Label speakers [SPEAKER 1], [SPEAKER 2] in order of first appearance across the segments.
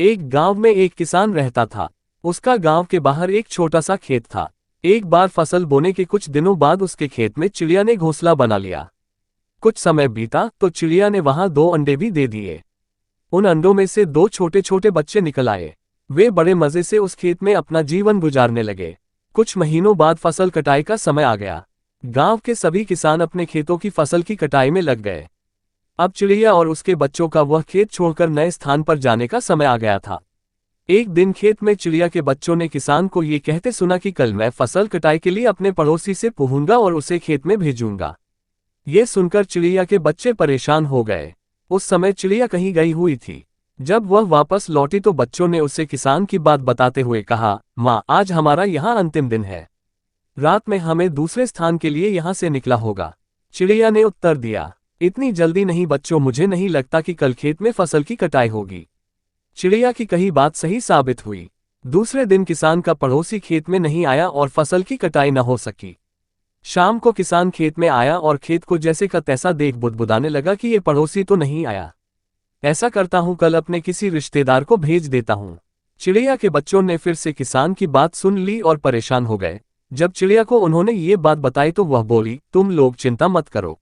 [SPEAKER 1] एक गांव में एक किसान रहता था। उसका गांव के बाहर एक छोटा सा खेत था। एक बार फसल बोने के कुछ दिनों बाद उसके खेत में चिड़िया ने घोंसला बना लिया। कुछ समय बीता तो चिड़िया ने वहां 2 अंडे भी दे दिए। उन अंडों में से 2 छोटे छोटे बच्चे निकल आए। वे बड़े मजे से उस खेत में अपना जीवन गुजारने लगे। कुछ महीनों बाद फसल कटाई का समय आ गया। गांव के सभी किसान अपने खेतों की फसल की कटाई में लग गए। अब चिड़िया और उसके बच्चों का वह खेत छोड़कर नए स्थान पर जाने का समय आ गया था। एक दिन खेत में चिड़िया के बच्चों ने किसान को ये कहते सुना कि कल मैं फसल कटाई के लिए अपने पड़ोसी से पूछूंगा और उसे खेत में भेजूंगा। ये सुनकर चिड़िया के बच्चे परेशान हो गए। उस समय चिड़िया कहीं गई हुई थी। जब वह वापस लौटी तो बच्चों ने उसे किसान की बात बताते हुए कहा, माँ, आज हमारा यहाँ अंतिम दिन है। रात में हमें दूसरे स्थान के लिए यहाँ से निकला होगा। चिड़िया ने उत्तर दिया, इतनी जल्दी नहीं बच्चों, मुझे नहीं लगता कि कल खेत में फसल की कटाई होगी। चिड़िया की कही बात सही साबित हुई। दूसरे दिन किसान का पड़ोसी खेत में नहीं आया और फसल की कटाई न हो सकी। शाम को किसान खेत में आया और खेत को जैसे का तैसा देख बुदबुदाने लगा कि ये पड़ोसी तो नहीं आया। ऐसा करता हूं, कल अपने किसी रिश्तेदार को भेज देता हूं। चिड़िया के बच्चों ने फिर से किसान की बात सुन ली और परेशान हो गए। जब चिड़िया को उन्होंने ये बात बताई तो वह बोली, तुम लोग चिंता मत करो,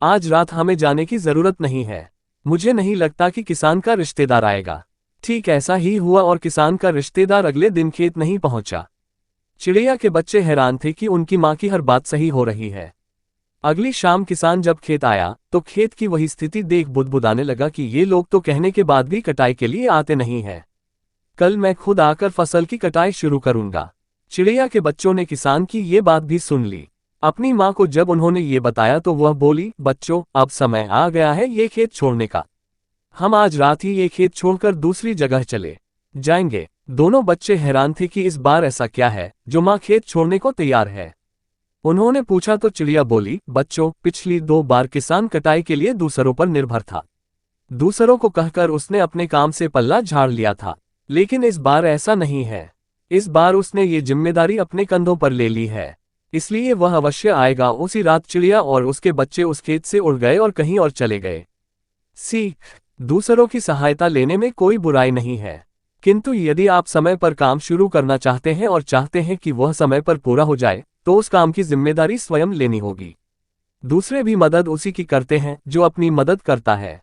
[SPEAKER 1] आज रात हमें जाने की जरूरत नहीं है। मुझे नहीं लगता कि किसान का रिश्तेदार आएगा। ठीक ऐसा ही हुआ और किसान का रिश्तेदार अगले दिन खेत नहीं पहुंचा। चिड़िया के बच्चे हैरान थे कि उनकी माँ की हर बात सही हो रही है। अगली शाम किसान जब खेत आया तो खेत की वही स्थिति देख बुदबुदाने लगा कि ये लोग तो कहने के बाद भी कटाई के लिए आते नहीं है। कल मैं खुद आकर फसल की कटाई शुरू करूंगा। चिड़िया के बच्चों ने किसान की ये बात भी सुन ली। अपनी माँ को जब उन्होंने ये बताया तो वह बोली, बच्चों, अब समय आ गया है ये खेत छोड़ने का। हम आज रात ही ये खेत छोड़कर दूसरी जगह चले जाएंगे। दोनों बच्चे हैरान थे कि इस बार ऐसा क्या है जो माँ खेत छोड़ने को तैयार है। उन्होंने पूछा तो चिड़िया बोली, बच्चों, पिछली 2 बार किसान कटाई के लिए दूसरों पर निर्भर था। दूसरों को कहकर उसने अपने काम से पल्ला झाड़ लिया था, लेकिन इस बार ऐसा नहीं है। इस बार उसने ये जिम्मेदारी अपने कंधों पर ले ली है, इसलिए वह अवश्य आएगा। उसी रात चिड़िया और उसके बच्चे उस खेत से उड़ गए और कहीं और चले गए। सीख, दूसरों की सहायता लेने में कोई बुराई नहीं है, किंतु यदि आप समय पर काम शुरू करना चाहते हैं और चाहते हैं कि वह समय पर पूरा हो जाए तो उस काम की जिम्मेदारी स्वयं लेनी होगी। दूसरे भी मदद उसी की करते हैं जो अपनी मदद करता है।